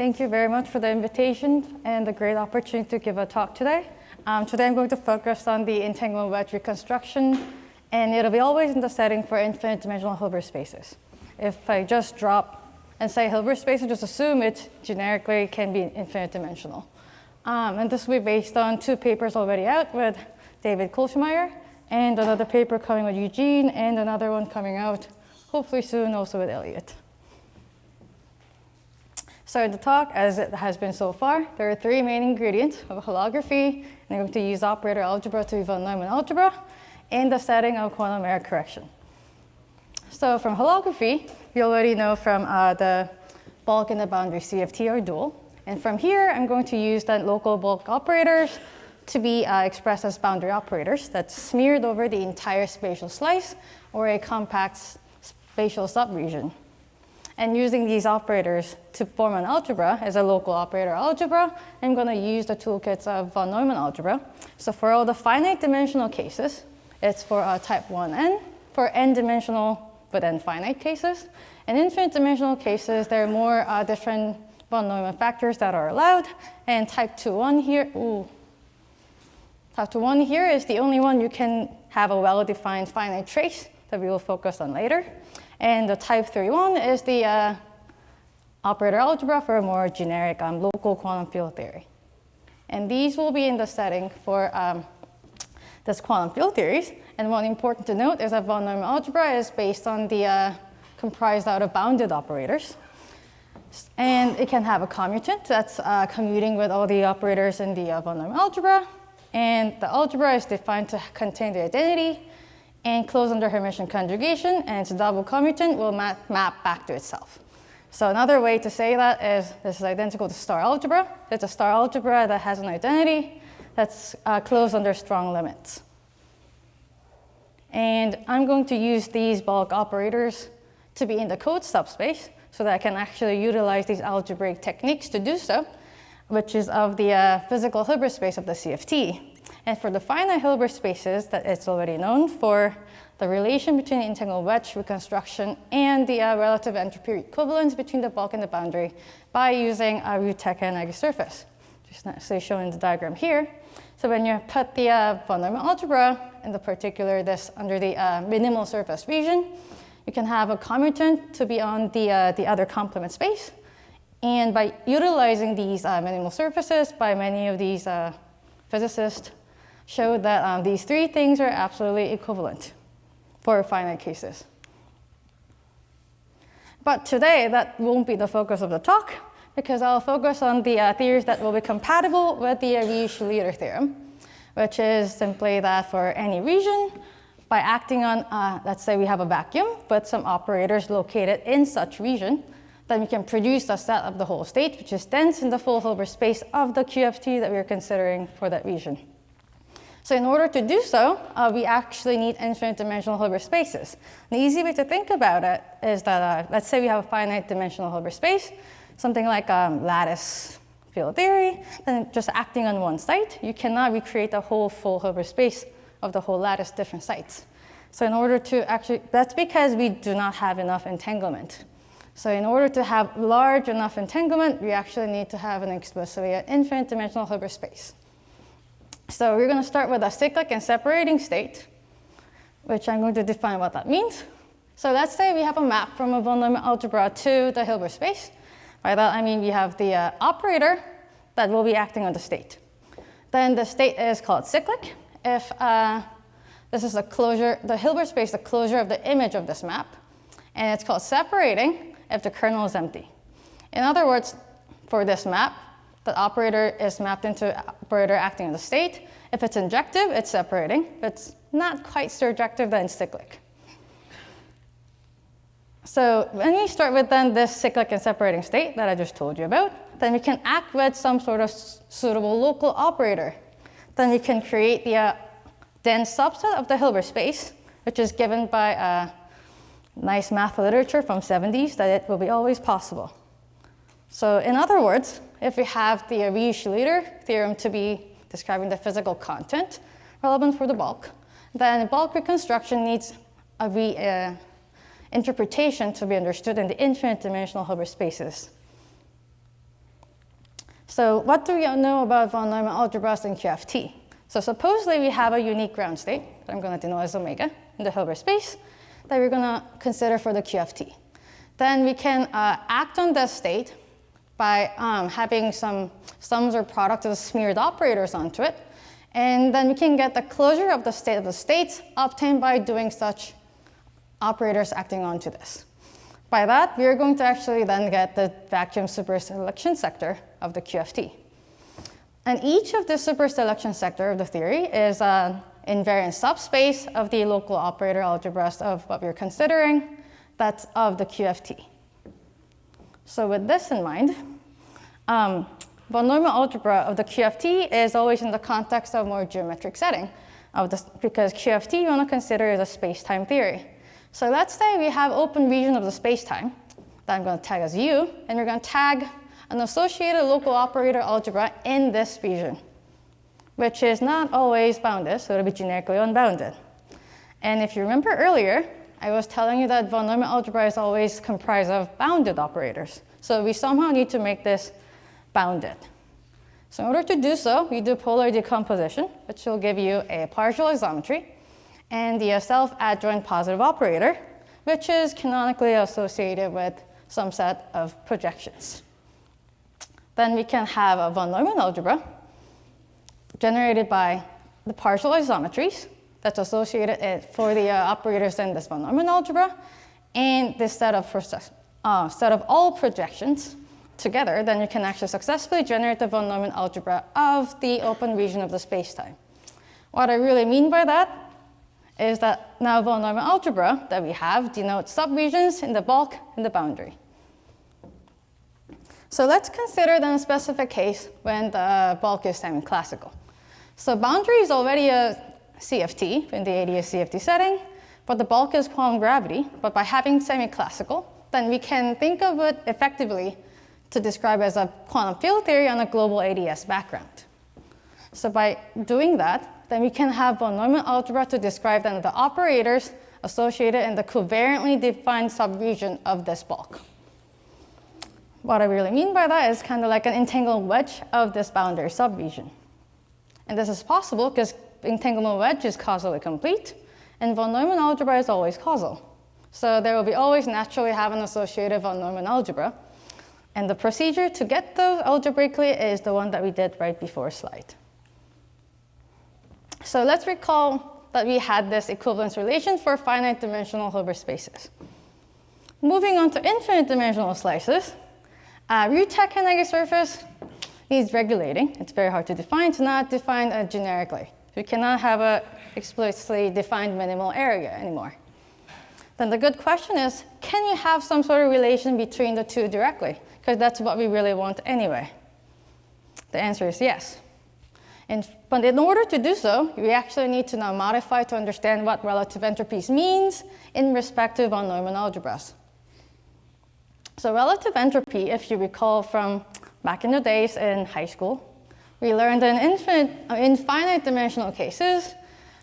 Thank you very much for the invitation and the great opportunity to give a talk today. Today I'm going to focus on the entanglement wedge reconstruction, and it'll be always in the setting for infinite dimensional Hilbert spaces. If I just drop and say Hilbert spaces, just assume it generically can be infinite dimensional. And this will be based on two papers already out with David Kohlschmeyer, and another paper coming with Eugene, and another one coming out hopefully soon also with Elliot. So in the talk, as it has been so far, there are three main ingredients of holography, and I'm going to use operator algebra to evolve Neumann algebra in the setting of quantum error correction. So from holography, we already know from the bulk and the boundary CFT are dual. And from here, I'm going to use the local bulk operators to be expressed as boundary operators that's smeared over the entire spatial slice or a compact spatial subregion. And using these operators to form an algebra as a local operator algebra, I'm going to use the toolkits of von Neumann algebra. So for all the finite dimensional cases, it's for type 1n. For n-dimensional but n finite cases. In infinite dimensional cases, there are more different von Neumann factors that are allowed. And type 2.1 here, type 2.1 here is the only one you can have a well-defined finite trace that we will focus on later. And the type 3.1 is the operator algebra for a more generic local quantum field theory. And these will be in the setting for this quantum field theories. And one important to note is that von Neumann algebra is based on the comprised out of bounded operators. And it can have a commutant that's commuting with all the operators in the von Neumann algebra. And the algebra is defined to contain the identity and close under Hermitian conjugation, and its double commutant will map back to itself. So another way to say that is this is identical to star algebra. It's a star algebra that has an identity that's closed under strong limits. And I'm going to use these bulk operators to be in the code subspace so that I can actually utilize these algebraic techniques to do so, which is of the physical Hilbert space of the CFT. And for the finite Hilbert spaces, that it's already known for the relation between the entanglement wedge reconstruction and the relative entropy equivalence between the bulk and the boundary by using a root and negative surface, just nicely shown in the diagram here. So when you put the von Neumann algebra, in the particular this under the minimal surface region, you can have a commutant to be on the other complement space. And by utilizing these minimal surfaces by many of these physicists, showed that these three things are absolutely equivalent for finite cases. But today, that won't be the focus of the talk, because I'll focus on the theories that will be compatible with the Ryu-Schlieder theorem, which is simply that for any region, by acting on, let's say we have a vacuum with some operators located in such region, then we can produce a set of the whole state, which is dense in the full Hilbert space of the QFT that we're considering for that region. So in order to do so, we actually need infinite dimensional Hilbert spaces. The easy way to think about it is that, let's say we have a finite dimensional Hilbert space, something like lattice field theory, then just acting on one site, you cannot recreate the whole full Hilbert space of the whole lattice different sites. So in order to actually, that's because we do not have enough entanglement. So in order to have large enough entanglement, we actually need to have an explicitly infinite dimensional Hilbert space. So we're going to start with a cyclic and separating state, which I'm going to define what that means. So let's say we have a map from a von Neumann algebra to the Hilbert space. By that I mean we have the operator that will be acting on the state. Then the state is called cyclic if this is a closure, the Hilbert space, the closure of the image of this map. And it's called separating if the kernel is empty. In other words, for this map, the operator is mapped into operator acting on the state. If it's injective, it's separating. If it's not quite surjective, then it's cyclic. So when we start with then this cyclic and separating state that I just told you about, then we can act with some sort of suitable local operator. Then we can create the dense subset of the Hilbert space, which is given by nice math literature from 70s that it will be always possible. So in other words, if we have the Ryu-Schlieder theorem to be describing the physical content relevant for the bulk, then bulk reconstruction needs a interpretation to be understood in the infinite dimensional Hilbert spaces. So what do we know about von Neumann algebras in QFT? So supposedly we have a unique ground state that I'm going to denote as omega in the Hilbert space that we're going to consider for the QFT. Then we can act on this state by having some sums or product of smeared operators onto it. And then we can get the closure of the states obtained by doing such operators acting onto this. By that, we are going to actually then get the vacuum superselection sector of the QFT. And each of the superselection sector of the theory is an invariant subspace of the local operator algebras of what we're considering, that's of the QFT. So with this in mind, von Neumann algebra of the QFT is always in the context of more geometric setting, because QFT you want to consider is a space-time theory. So let's say we have open region of the space-time that I'm going to tag as U, and we're going to tag an associated local operator algebra in this region, which is not always bounded, so it'll be generically unbounded. And if you remember earlier, I was telling you that von Neumann algebra is always comprised of bounded operators. So we somehow need to make this bounded. So in order to do so, we do polar decomposition, which will give you a partial isometry, and the self-adjoint positive operator, which is canonically associated with some set of projections. Then we can have a von Neumann algebra generated by the partial isometries that's associated for the operators in this von Neumann algebra, and this set of all projections together. Then you can actually successfully generate the von Neumann algebra of the open region of the spacetime. What I really mean by that is that now von Neumann algebra that we have denotes subregions in the bulk and the boundary. So let's consider then a specific case when the bulk is semi-classical. So boundary is already a CFT in the ADS CFT setting, but the bulk is quantum gravity. But by having semi-classical, then we can think of it effectively to describe as a quantum field theory on a global ADS background. So by doing that, then we can have von Neumann algebra to describe then the operators associated in the covariantly defined subregion of this bulk. What I really mean by that is kind of like an entanglement wedge of this boundary subregion. And this is possible because entanglement wedge is causally complete, and von Neumann algebra is always causal. So there will be always naturally have an associated von Neumann algebra. And the procedure to get those algebraically is the one that we did right before slide. So let's recall that we had this equivalence relation for finite dimensional Hilbert spaces. Moving on to infinite dimensional slices, Ryu-Takayanagi surface needs regulating. It's very hard to define. It's not defined generically. We cannot have a explicitly defined minimal area anymore. Then the good question is, can you have some sort of relation between the two directly? Because that's what we really want anyway. The answer is yes. But in order to do so, we actually need to now modify to understand what relative entropies means in respect to von Neumann algebras. So relative entropy, if you recall from back in the days in high school, we learned in infinite dimensional cases,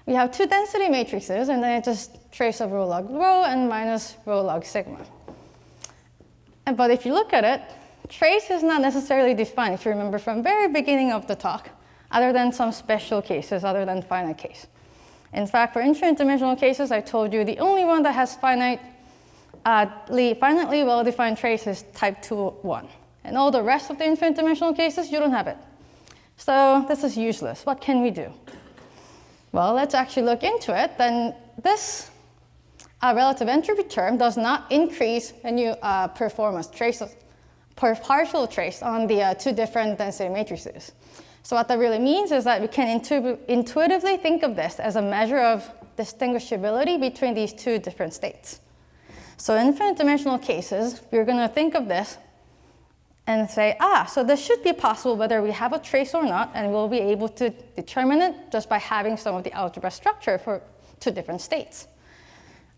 we have two density matrices, and then it's just trace of rho log rho and minus rho log sigma. But if you look at it, trace is not necessarily defined, if you remember from very beginning of the talk, other than some special cases, other than finite case. In fact, for infinite dimensional cases, I told you the only one that has finitely well-defined trace is type 2-1. And all the rest of the infinite dimensional cases, you don't have it. So this is useless. What can we do? Well, let's actually look into it. Then this relative entropy term does not increase when you perform a partial trace on the two different density matrices. So what that really means is that we can intuitively think of this as a measure of distinguishability between these two different states. So in infinite dimensional cases, we're going to think of this and say, so this should be possible whether we have a trace or not, and we'll be able to determine it just by having some of the algebra structure for two different states.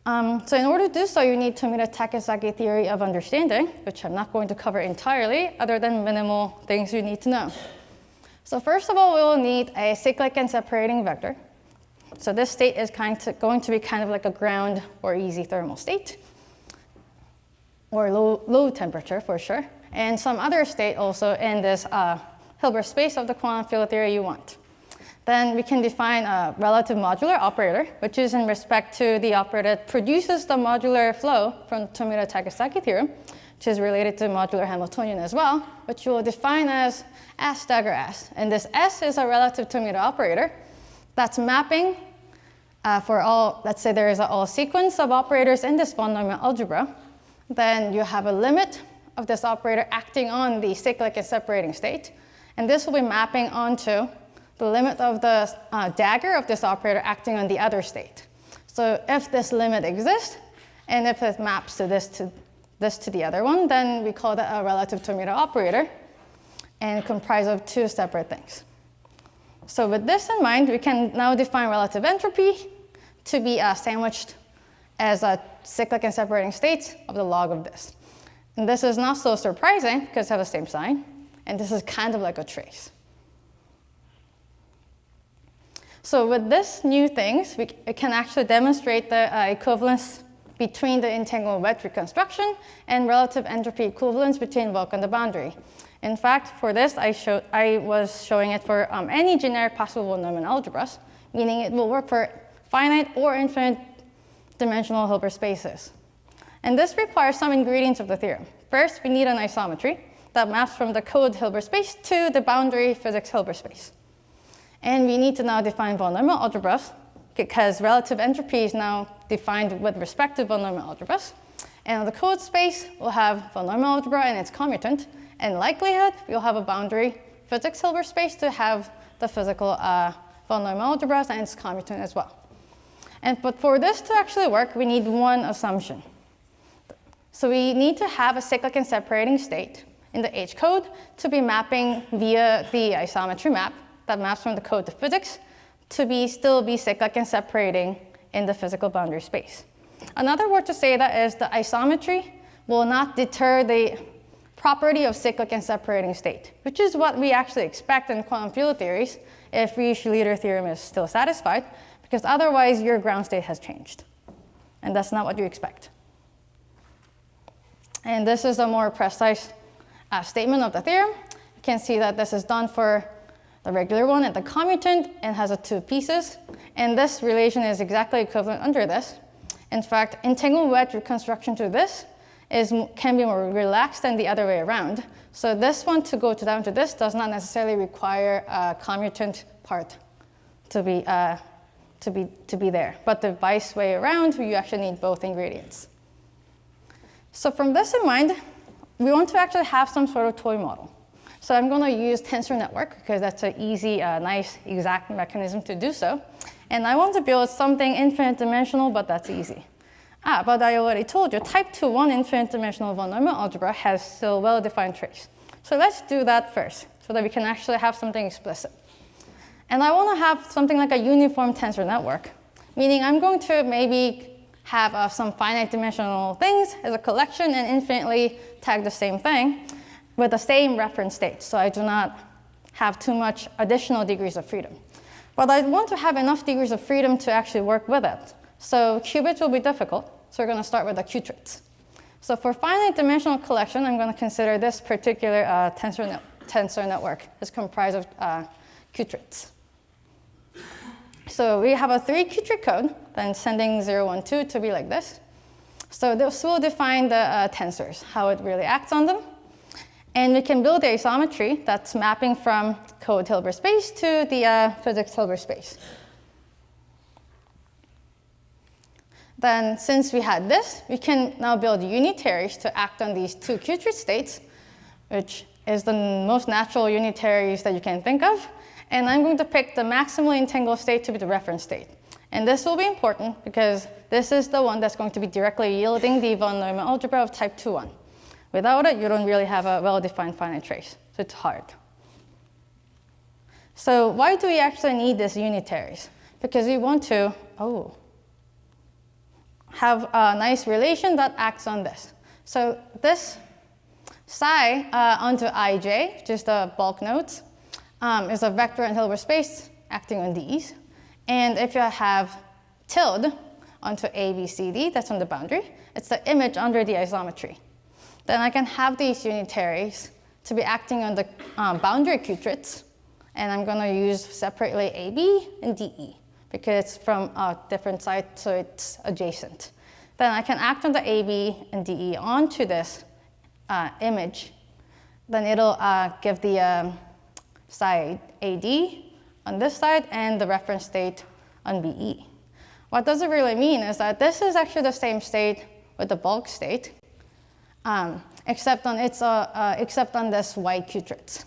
So in order to do so, you need to meet a Takesaki theory of understanding, which I'm not going to cover entirely, other than minimal things you need to know. So first of all, we will need a cyclic and separating vector. So this state is going to be kind of like a ground or easy thermal state, or low temperature for sure. And some other state also in this Hilbert space of the quantum field theory you want. Then we can define a relative modular operator, which is in respect to the operator that produces the modular flow from Tomita-Takasaki theorem, which is related to modular Hamiltonian as well, which we'll define as S dagger S. And this S is a relative Tomita operator that's mapping for all, let's say there is a sequence of operators in this von Neumann algebra. Then you have a limit of this operator acting on the cyclic and separating state. And this will be mapping onto the limit of the dagger of this operator acting on the other state. So if this limit exists, and if it maps to this to the other one, then we call that a relative Tomita operator, and comprised of two separate things. So with this in mind, we can now define relative entropy to be sandwiched as a cyclic and separating states of the log of this. And this is not so surprising because they have the same sign, and this is kind of like a trace. So with this new things, we can actually demonstrate the equivalence between the entanglement wedge reconstruction and relative entropy equivalence between bulk and the boundary. In fact, for this, I was showing it for any generic possible Neumann algebras, meaning it will work for finite or infinite dimensional Hilbert spaces. And this requires some ingredients of the theorem. First, we need an isometry that maps from the code Hilbert space to the boundary physics Hilbert space. And we need to now define von Neumann algebras, because relative entropy is now defined with respect to von Neumann algebras. And on the code space, we'll have von Neumann algebra and its commutant. And likelihood, we'll have a boundary physics Hilbert space to have the physical von Neumann algebras and its commutant as well. But for this to actually work, we need one assumption. So we need to have a cyclic and separating state in the H code to be mapping via the isometry map that maps from the code to physics to still be cyclic and separating in the physical boundary space. Another word to say that is the isometry will not deter the property of cyclic and separating state, which is what we actually expect in quantum field theories if Ricci-Leiter theorem is still satisfied, because otherwise your ground state has changed. And that's not what you expect. And this is a more precise statement of the theorem. You can see that this is done for the regular one and the commutant and has two pieces. And this relation is exactly equivalent under this. In fact, entanglement wedge reconstruction to this can be more relaxed than the other way around. So this one to go down to this does not necessarily require a commutant part to be there. But the vice way around, you actually need both ingredients. So from this in mind, we want to actually have some sort of toy model. So I'm going to use tensor network because that's an easy, nice, exact mechanism to do so. And I want to build something infinite dimensional, but that's easy. But I already told you, type 2-1 infinite dimensional von Neumann algebra has still well-defined trace. So let's do that first so that we can actually have something explicit. And I want to have something like a uniform tensor network, meaning I'm going to maybe have some finite dimensional things as a collection and infinitely tag the same thing with the same reference state, so I do not have too much additional degrees of freedom. But I want to have enough degrees of freedom to actually work with it. So qubits will be difficult, so we're going to start with the qubits. So for finite dimensional collection, I'm going to consider this particular tensor network is comprised of qubits. So we have a 3-qubit code, then sending 0, 1, 2 to be like this. So this will define the tensors, how it really acts on them. And we can build the isometry that's mapping from code Hilbert space to the physics Hilbert space. Then since we had this, we can now build unitaries to act on these two qubit states, which is the most natural unitaries that you can think of. And I'm going to pick the maximally entangled state to be the reference state. And this will be important because this is the one that's going to be directly yielding the von Neumann algebra of type 2-1. Without it, you don't really have a well-defined finite trace, so it's hard. So why do we actually need these unitaries? Because we want to have a nice relation that acts on this. So this psi onto ij, just the bulk nodes, is a vector in Hilbert space acting on these. And if you have tilde onto a, b, c, d, that's on the boundary, it's the image under the isometry. Then I can have these unitaries to be acting on the boundary Qubits. And I'm going to use separately AB and DE because it's from a different side, so it's adjacent. Then I can act on the AB and DE onto this image. Then it'll give the side AD on this side and the reference state on BE. What does it really mean is that this is actually the same state with the bulk state, except on this white Qubits.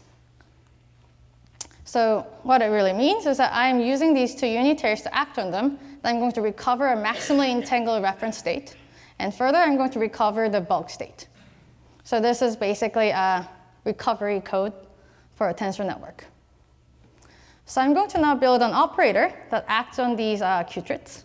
So what it really means is that I'm using these two unitaries to act on them. Then I'm going to recover a maximally entangled reference state. And further, I'm going to recover the bulk state. So this is basically a recovery code for a tensor network. So I'm going to now build an operator that acts on these Qubits.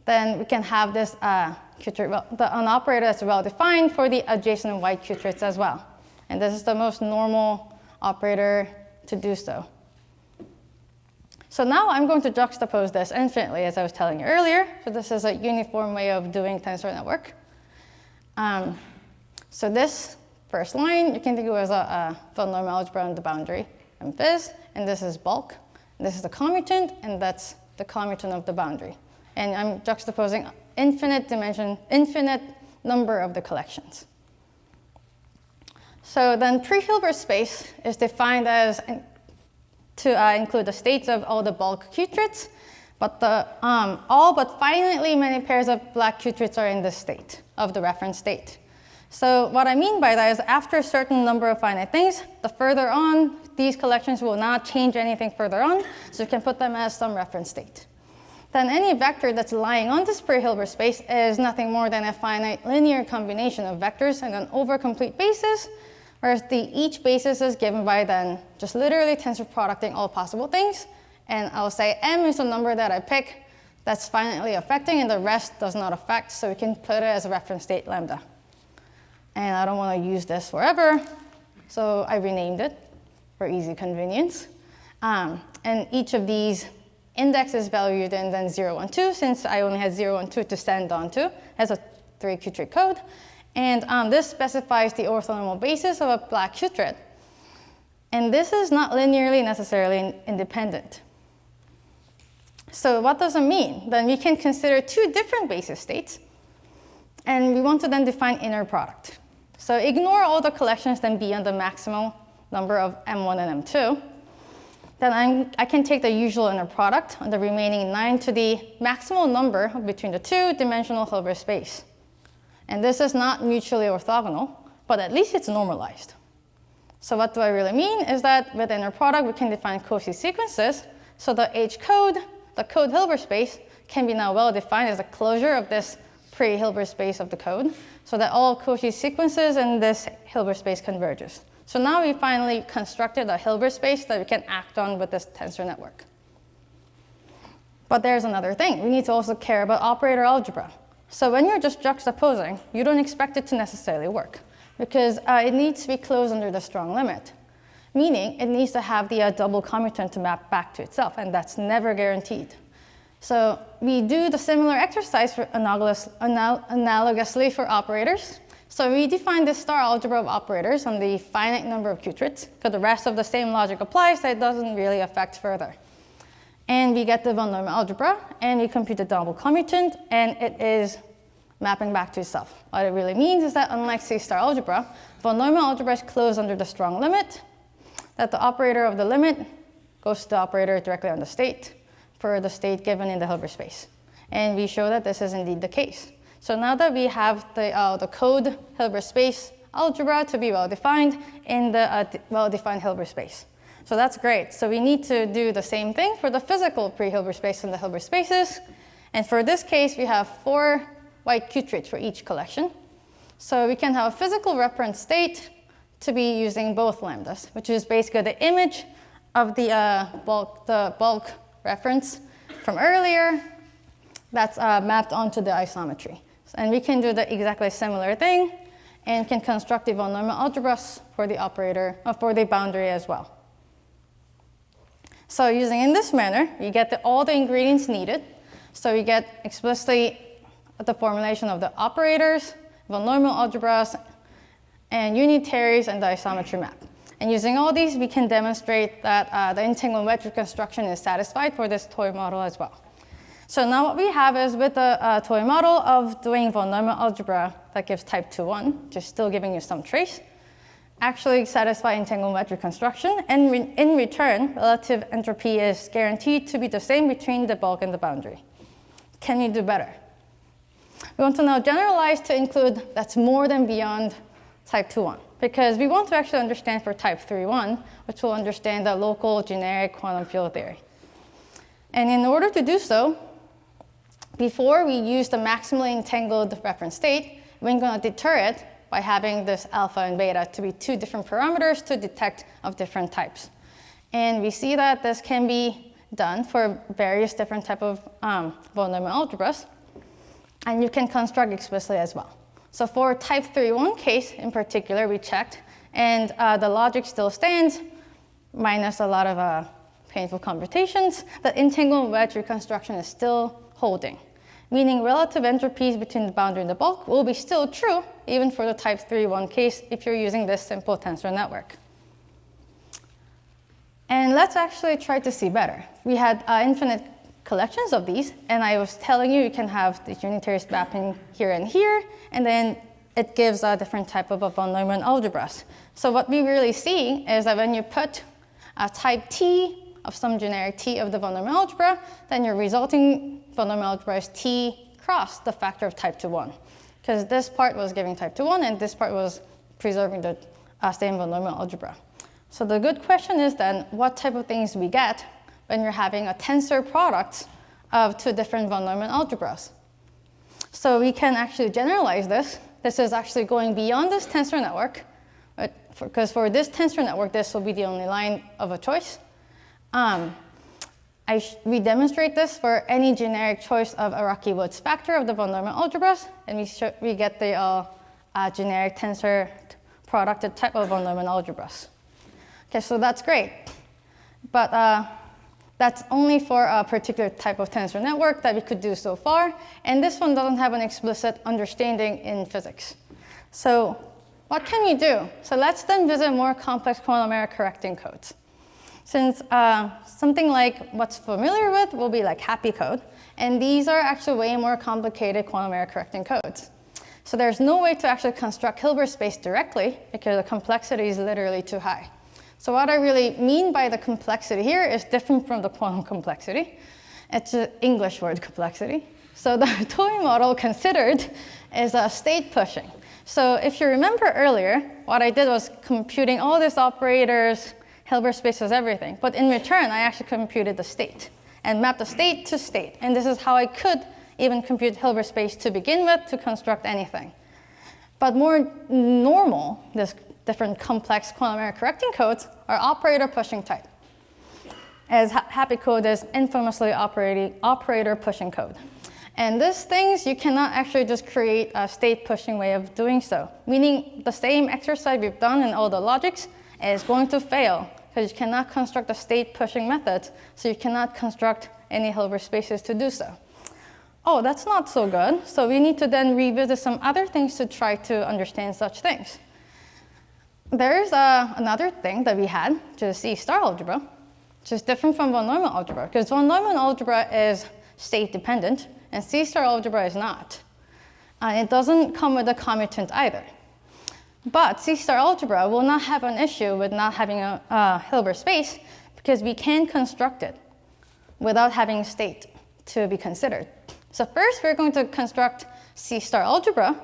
Then we can have this an operator that's well-defined for the adjacent white Qubits as well. And this is the most normal operator to do so. So now I'm going to juxtapose this infinitely, as I was telling you earlier. So this is a uniform way of doing tensor network. So this first line, you can think of it as a von Neumann algebra on the boundary and Phys, and this is bulk. And this is the commutant, and that's the commutant of the boundary. And I'm juxtaposing infinite number of the collections. So then pre-Hilbert space is defined as to include the states of all the bulk Qubits, but the all but finitely many pairs of black Qubits are in this state of the reference state. So what I mean by that is after a certain number of finite things, the further on, these collections will not change anything further on, so you can put them as some reference state. Then any vector that's lying on this pre-Hilbert space is nothing more than a finite linear combination of vectors and an over-complete basis, whereas each basis is given by then just literally tensor producting all possible things. And I'll say M is the number that I pick that's finitely affecting, and the rest does not affect, so we can put it as a reference state lambda. And I don't want to use this forever, so I renamed it for easy convenience. And each of these index is valued in then 0, 1, 2, since I only had 0 and 2 to send on to, as a 3-Qubit code. And this specifies the orthonormal basis of a black Qubit. And this is not linearly necessarily independent. So what does it mean? Then we can consider two different basis states, and we want to then define inner product. So ignore all the collections, then be on the maximal number of M1 and M2. Then I can take the usual inner product on the remaining 9 to the maximal number between the two-dimensional Hilbert space. And this is not mutually orthogonal, but at least it's normalized. So what do I really mean is that with inner product, we can define Cauchy sequences. So the H code, the code Hilbert space, can be now well defined as a closure of this pre-Hilbert space of the code, so that all Cauchy sequences in this Hilbert space converges. So now we finally constructed a Hilbert space that we can act on with this tensor network. But there's another thing. We need to also care about operator algebra. So when you're just juxtaposing, you don't expect it to necessarily work, because it needs to be closed under the strong limit, meaning it needs to have the double commutant to map back to itself, and that's never guaranteed. So we do the similar exercise for analogously for operators. So we define this star algebra of operators on the finite number of Qubits, because the rest of the same logic applies, so it doesn't really affect further. And we get the von Neumann algebra, and we compute the double commutant, and it is mapping back to itself. What it really means is that unlike C-star algebra, von Neumann algebra is closed under the strong limit, that the operator of the limit goes to the operator directly on the state for the state given in the Hilbert space. And we show that this is indeed the case. So now that we have the code Hilbert space algebra to be well-defined in the well-defined Hilbert space. So that's great. So we need to do the same thing for the physical pre-Hilbert space and the Hilbert spaces. And for this case, we have 4 white Qubits for each collection. So we can have a physical reference state to be using both lambdas, which is basically the image of the bulk reference from earlier that's mapped onto the isometry. And we can do the exactly similar thing and can construct the von Neumann algebras for the operator, for the boundary as well. So using in this manner, we get all the ingredients needed. So we get explicitly the formulation of the operators, von Neumann algebras, and unitaries, and the isometry map. And using all these, we can demonstrate that the entanglement wedge reconstruction is satisfied for this toy model as well. So now what we have is with the toy model of doing von Neumann algebra that gives type 2-1, just still giving you some trace, actually satisfy entanglement wedge reconstruction. And in return, relative entropy is guaranteed to be the same between the bulk and the boundary. Can you do better? We want to now generalize to include that's more than beyond type 2-1, because we want to actually understand for type 3-1, which will understand the local generic quantum field theory. And in order to do so, before we use the maximally entangled reference state, we're going to deter it by having this alpha and beta to be two different parameters to detect of different types. And we see that this can be done for various different types of von Neumann algebras. And you can construct explicitly as well. So for type 3-1 case in particular, we checked, and the logic still stands, minus a lot of painful computations. The entanglement wedge reconstruction is still holding, meaning relative entropies between the boundary and the bulk will be still true, even for the type 3-1 case if you're using this simple tensor network. And let's actually try to see better. We had infinite collections of these, and I was telling you can have the unitary mapping here and here, and then it gives a different type of von Neumann algebras. So what we really see is that when you put a type T of some generic T of the von Neumann algebra, then your resulting von Neumann algebra is T cross the factor of type 2-1, because this part was giving type 2-1, and this part was preserving the same von Neumann algebra. So the good question is then, what type of things we get when you're having a tensor product of two different von Neumann algebras. So we can actually generalize this. This is actually going beyond this tensor network, because for this tensor network, this will be the only line of a choice. We demonstrate this for any generic choice of Araki-Woods factor of the von Neumann algebras, and we get the generic tensor product type of von Neumann algebras. Okay, so that's great. But that's only for a particular type of tensor network that we could do so far. And this one doesn't have an explicit understanding in physics. So what can we do? So let's then visit more complex quantum error correcting codes. Since something like what's familiar with will be like happy code. And these are actually way more complicated quantum error correcting codes. So there's no way to actually construct Hilbert space directly because the complexity is literally too high. So what I really mean by the complexity here is different from the quantum complexity. It's an English word, complexity. So the toy model considered is state pushing. So if you remember earlier, what I did was computing all these operators, Hilbert spaces, everything. But in return, I actually computed the state and mapped the state to state. And this is how I could even compute Hilbert space to begin with to construct anything. But more normal, this different complex quantum error correcting codes are operator pushing type, as happy code is infamously operator pushing code. And these things, you cannot actually just create a state pushing way of doing so, meaning the same exercise we've done in all the logics is going to fail because you cannot construct a state pushing method, so you cannot construct any Hilbert spaces to do so. Oh, that's not so good. So we need to then revisit some other things to try to understand such things. There's another thing that we had, which is C-star algebra, which is different from von Neumann algebra, because von Neumann algebra is state dependent, and C-star algebra is not. And it doesn't come with a commutant either. But C-star algebra will not have an issue with not having a Hilbert space, because we can construct it without having a state to be considered. So first, we're going to construct C-star algebra,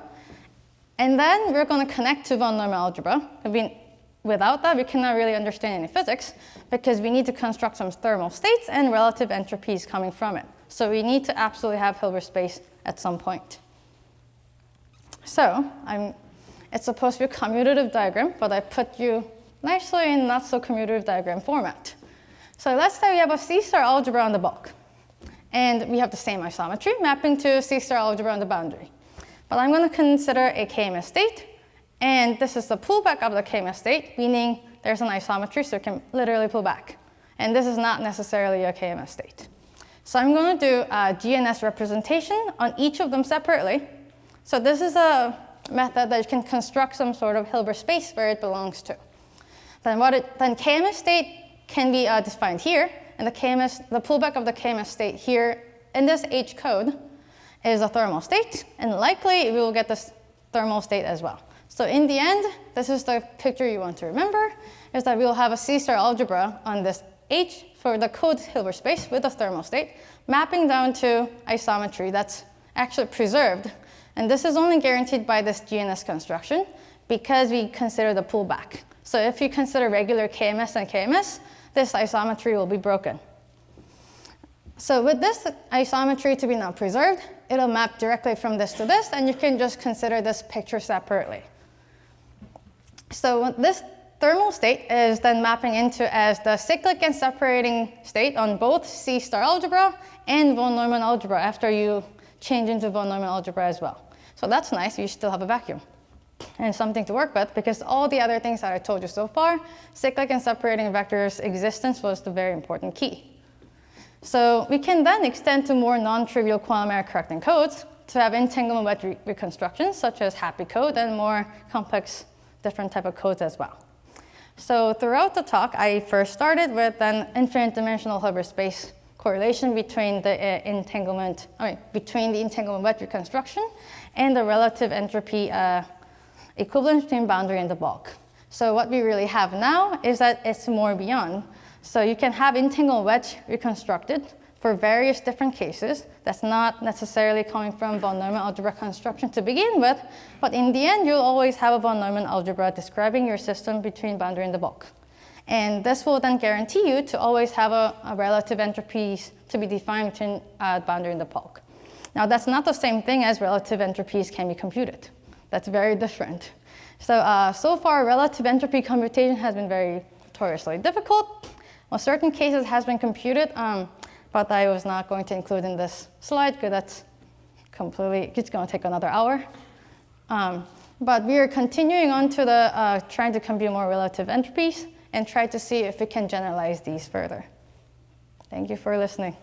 and then we're going to connect to von Neumann algebra. Without that, we cannot really understand any physics, because we need to construct some thermal states and relative entropies coming from it. So we need to absolutely have Hilbert space at some point. So it's supposed to be a commutative diagram, but I put you nicely in not so commutative diagram format. So let's say we have a C-star algebra on the bulk. And we have the same isometry mapping to C-star algebra on the boundary. But I'm going to consider a KMS state. And this is the pullback of the KMS state, meaning there's an isometry, so it can literally pull back. And this is not necessarily a KMS state. So I'm going to do a GNS representation on each of them separately. So this is a method that you can construct some sort of Hilbert space where it belongs to. then KMS state can be defined here, and the pullback of the KMS state here in this H code is a thermal state, and likely we will get this thermal state as well. So in the end, this is the picture you want to remember, is that we will have a C-star algebra on this H for the code Hilbert space with a thermal state, mapping down to isometry that's actually preserved. And this is only guaranteed by this GNS construction because we consider the pullback. So if you consider regular KMS and KMS, this isometry will be broken. So with this isometry to be now preserved, it'll map directly from this to this, and you can just consider this picture separately. So this thermal state is then mapping into as the cyclic and separating state on both C-star algebra and von Neumann algebra after you change into von Neumann algebra as well. So that's nice, you still have a vacuum and something to work with, because all the other things that I told you so far, cyclic and separating vectors existence was the very important key. So we can then extend to more non-trivial quantum error correcting codes to have entanglement wedge reconstructions, such as happy code and more complex different type of codes as well. So throughout the talk, I first started with an infinite dimensional Hilbert space correlation between the entanglement wedge reconstruction and the relative entropy equivalence between boundary and the bulk. So what we really have now is that it's more beyond. So you can have entanglement wedge reconstructed for various different cases. That's not necessarily coming from von Neumann algebra construction to begin with, but in the end, you'll always have a von Neumann algebra describing your system between boundary and the bulk. And this will then guarantee you to always have a relative entropies to be defined between boundary and the bulk. Now, that's not the same thing as relative entropies can be computed. That's very different. So, so far, relative entropy computation has been very notoriously difficult. Well, certain cases has been computed, but I was not going to include in this slide because that's it's going to take another hour. But we are continuing on to the trying to compute more relative entropies and try to see if we can generalize these further. Thank you for listening.